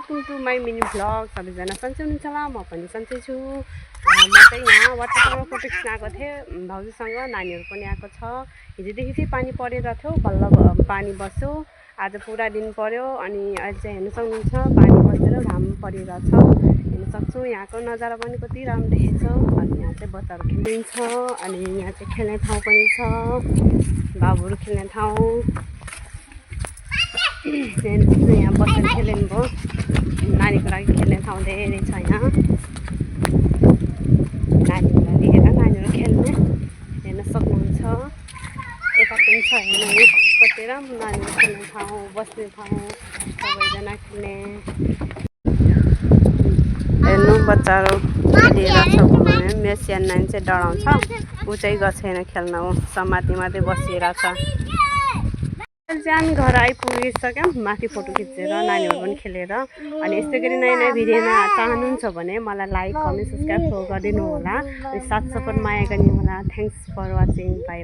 Welcome to my mini vlog. सबैजना सन्चै हुनुहुन्छ होला, म पनि सन्चै छु। म चाहिँ यहाँ वाटर पार्कमा फोटो खिच्न आएको थिएँ भाउजूसँग। नानीहरू पनि आएको छ। हिजोदेखि चाहिँ पानी परेर थियो, बल्ल पानी बस्यो। आज पुरा दिन पर्यो अनि अहिले चाहिँ हेर्न सक्नुहुन्छ पानी बसेर घाम परिरहेछ। हेर्न सक्छु यहाँको नजारा पनि कति राम्रो देखेछ। अनि यहाँ चाहिँ बच्चाहरू खेलिन्छ अनि यहाँ चाहिँ खेल्ने ठाउँ पनि छ, बाबुहरू खेल्ने ठाउँ। यहाँ बसेर खेल्नु भयो। नानीको लागि खेल्ने ठाउँ धेरै छ यहाँ। नानीहरूलाई लिएर नानीहरू खेल्ने हेर्न सक्नुहुन्छ। यता पनि छ हेर्नु कति राम्रो नानीहरू खेल्ने ठाउँ, बस्ने ठाउँ, सबैजना खेल्ने। हेर्नु बच्चाहरू खेलिरहेछ भने मेरो सानो नानी चाहिँ डराउँछ, ऊ चाहिँ गएको छैन खेल्न, हो समाति मात्रै बसिरहेछ। चाहिँ घर आइपुगिसक्यौँ माथि फोटो खिचेर नानीहरू पनि खेलेर। अनि यस्तै गरी नयाँ नयाँ भिडियो चाहनुहुन्छ भने मलाई लाइक कमेन्ट सब्सक्राइब गरिदिनु होला। साथ सपोर्ट माया गर्नु होला। Thanks for watching. Bye by.